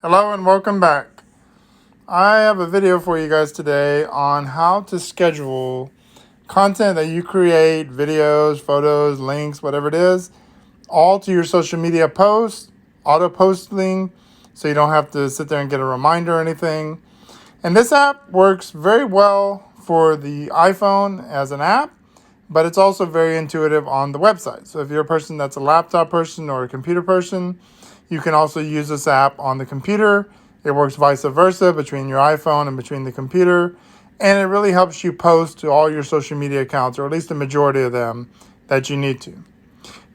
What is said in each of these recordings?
Hello and welcome back. I have a video for you guys today on how to schedule content that you create, videos, photos, links, whatever it is, all to your social media posts, auto posting, so you don't have to sit there and get a reminder or anything. And this app works very well for the iPhone as an app, but it's also very intuitive on the website. So if you're a person that's a laptop person or a computer person, you can also use this app on the computer. It works vice versa between your iPhone and between the computer. And it really helps you post to all your social media accounts, or at least the majority of them that you need to.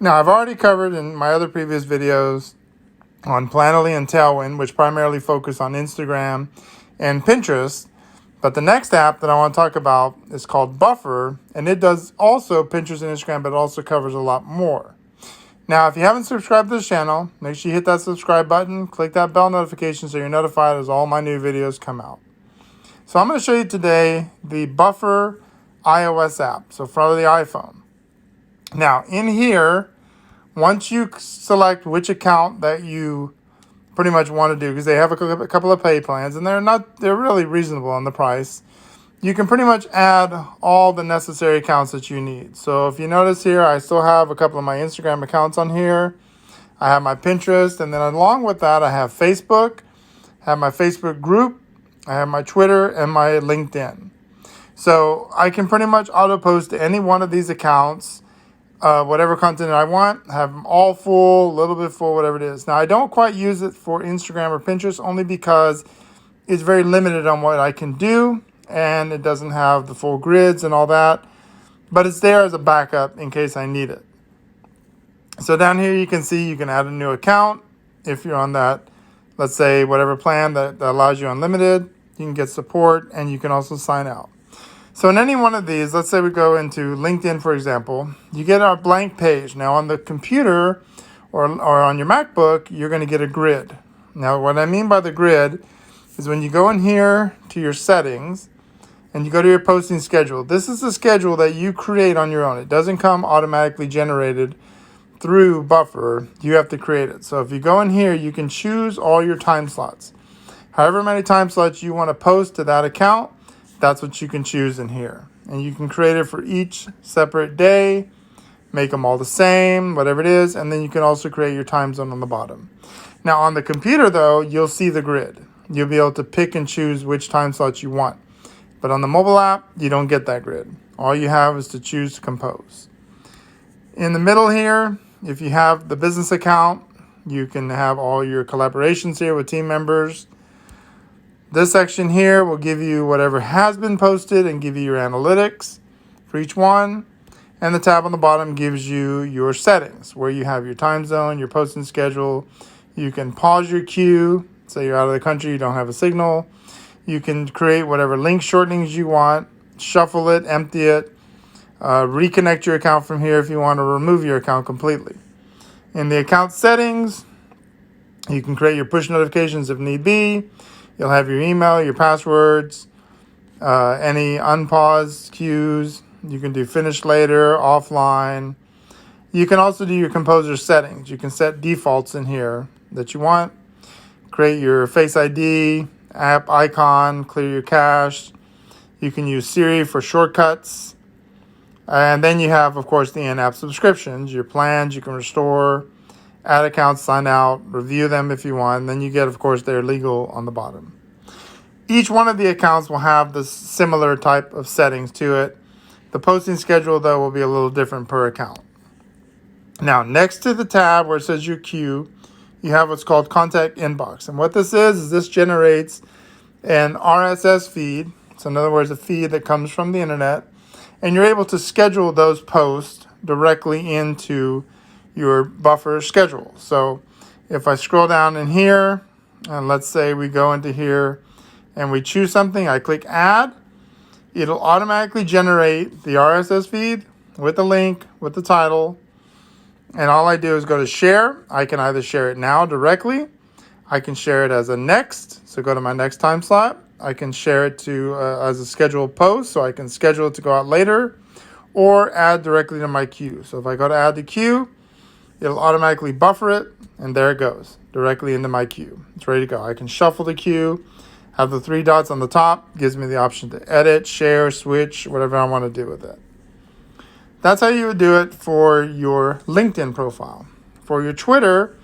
Now, I've already covered in my other previous videos on Planoly and Tailwind, which primarily focus on Instagram and Pinterest. But the next app that I want to talk about is called Buffer, and it does also Pinterest and Instagram, but it also covers a lot more. Now, if you haven't subscribed to this channel, make sure you hit that subscribe button, click that bell notification so you're notified as all my new videos come out. So I'm going to show you today the Buffer iOS app, so for the iPhone. Now, in here, once you select which account that you pretty much want to do, because they have a couple of pay plans, and they're really reasonable on the price. You can pretty much add all the necessary accounts that you need. So if you notice here, I still have a couple of my Instagram accounts on here. I have my Pinterest, and then along with that, I have Facebook, I have my Facebook group, I have my Twitter, and my LinkedIn. So I can pretty much auto post to any one of these accounts, whatever content I want, have them all full, a little bit full, whatever it is. Now, I don't quite use it for Instagram or Pinterest only because it's very limited on what I can do, and it doesn't have the full grids and all that, but it's there as a backup in case I need it. So down here you can see you can add a new account if you're on that, let's say, whatever plan that allows you unlimited. You can get support, and you can also sign out. So in any one of these, let's say we go into LinkedIn, for example, you get a blank page. Now on the computer or on your MacBook, you're going to get a grid. Now what I mean by the grid is when you go in here to your settings and you go to your posting schedule, this is the schedule that you create on your own. It doesn't come automatically generated through Buffer. You have to create it. So if you go in here, you can choose all your time slots. However many time slots you want to post to that account, that's what you can choose in here. And you can create it for each separate day, make them all the same, whatever it is, and then you can also create your time zone on the bottom. Now on the computer though, you'll see the grid. You'll be able to pick and choose which time slots you want. But on the mobile app, you don't get that grid. All you have is to choose to compose. In the middle here, if you have the business account, you can have all your collaborations here with team members. This section here will give you whatever has been posted and give you your analytics for each one. And the tab on the bottom gives you your settings, where you have your time zone, your posting schedule. You can pause your queue. Say you're out of the country, you don't have a signal. You can create whatever link shortenings you want, shuffle it, empty it, reconnect your account from here if you want to remove your account completely. In the account settings, you can create your push notifications if need be. You'll have your email, your passwords, any unpaused queues. You can do finish later, offline. You can also do your composer settings. You can set defaults in here that you want. Create your Face ID, app icon, clear your cache. You can use Siri for shortcuts. And then you have, of course, the in-app subscriptions, your plans you can restore, add accounts, sign out, review them if you want. And then you get, of course, their legal on the bottom. Each one of the accounts will have this similar type of settings to it. The posting schedule, though, will be a little different per account. Now, next to the tab where it says your queue, you have what's called Contact Inbox. And what this is this generates an RSS feed. So in other words, a feed that comes from the internet. And you're able to schedule those posts directly into your Buffer schedule. So if I scroll down in here, and let's say we go into here and we choose something, I click Add, it'll automatically generate the RSS feed with the link, with the title. And all I do is go to share. I can either share it now directly. I can share it as a next. So go to my next time slot. I can share it to as a scheduled post. So I can schedule it to go out later, or add directly to my queue. So if I go to add to queue, it'll automatically buffer it, and there it goes, directly into my queue. It's ready to go. I can shuffle the queue, have the 3 dots on the top, gives me the option to edit, share, switch, whatever I want to do with it. That's how you would do it for your LinkedIn profile. For your Twitter,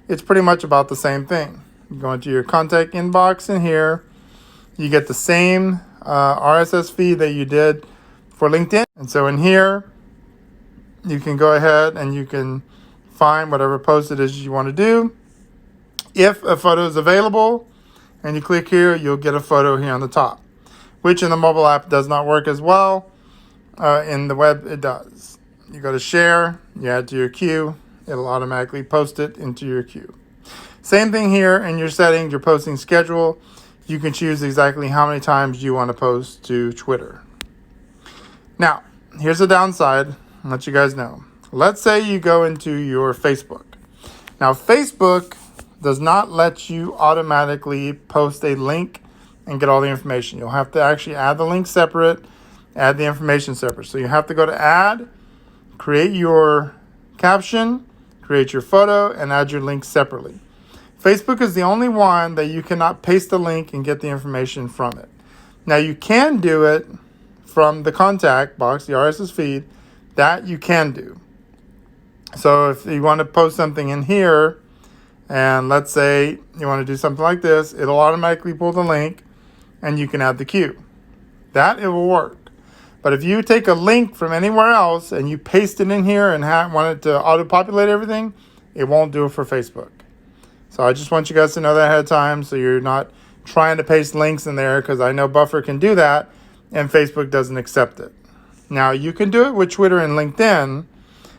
it's pretty much about the same thing. You go into your contact inbox in here, you get the same RSS feed that you did for LinkedIn. And so in here, you can go ahead and you can find whatever post it is you want to do. If a photo is available and you click here, you'll get a photo here on the top, which in the mobile app does not work as well. In the web, it does. You go to share, you add to your queue, it'll automatically post it into your queue. Same thing here in your settings, your posting schedule. You can choose exactly how many times you want to post to Twitter. Now, here's the downside. I'll let you guys know. Let's say you go into your Facebook. Now, Facebook does not let you automatically post a link and get all the information. You'll have to actually add the link separate, add the information separate. So you have to go to add, create your caption, create your photo, and add your link separately. Facebook is the only one that you cannot paste the link and get the information from it. Now, you can do it from the contact box, the RSS feed, that you can do. So if you want to post something in here, and let's say you want to do something like this, it'll automatically pull the link and you can add the queue. That it will work. But if you take a link from anywhere else and you paste it in here and want it to auto-populate everything, it won't do it for Facebook. So I just want you guys to know that ahead of time so you're not trying to paste links in there, because I know Buffer can do that and Facebook doesn't accept it. Now, you can do it with Twitter and LinkedIn.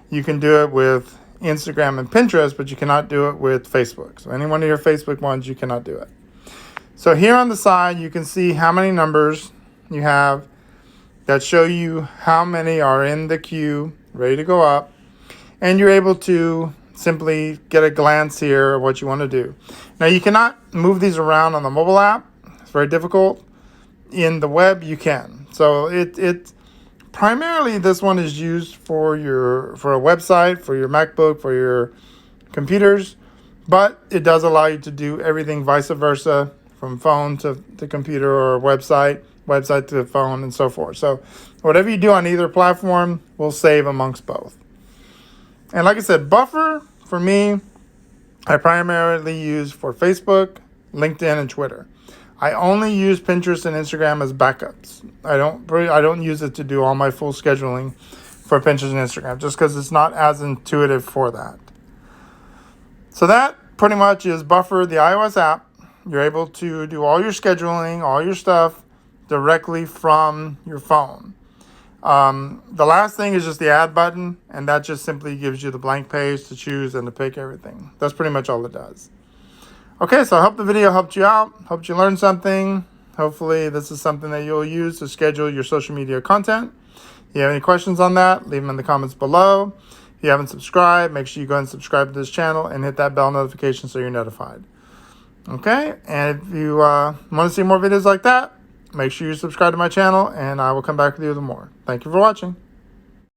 You can do it with Instagram and Pinterest, but you cannot do it with Facebook. So any one of your Facebook ones, you cannot do it. So here on the side, you can see how many numbers you have that show you how many are in the queue, ready to go up. And you're able to simply get a glance here of what you want to do. Now, you cannot move these around on the mobile app. It's very difficult. In the web, you can. So it primarily, this one is used for a website, for your MacBook, for your computers, but it does allow you to do everything vice versa, from phone to computer, or website to phone, and so forth. So whatever you do on either platform will save amongst both. And like I said, Buffer, for me, I primarily use for Facebook, LinkedIn, and Twitter. I only use Pinterest and Instagram as backups. I don't use it to do all my full scheduling for Pinterest and Instagram, just because it's not as intuitive for that. So that pretty much is Buffer, the iOS app. You're able to do all your scheduling, all your stuff directly from your phone. The last thing is just the add button, and that just simply gives you the blank page to choose and to pick everything. That's pretty much all it does. Okay, so I hope the video helped you out. Hope you learned something. Hopefully this is something that you'll use to schedule your social media content. If you have any questions on that, leave them in the comments below. If you haven't subscribed, make sure you go ahead and subscribe to this channel and hit that bell notification so you're notified. Okay, and if you want to see more videos like that, make sure you subscribe to my channel, and I will come back with you with more. Thank you for watching.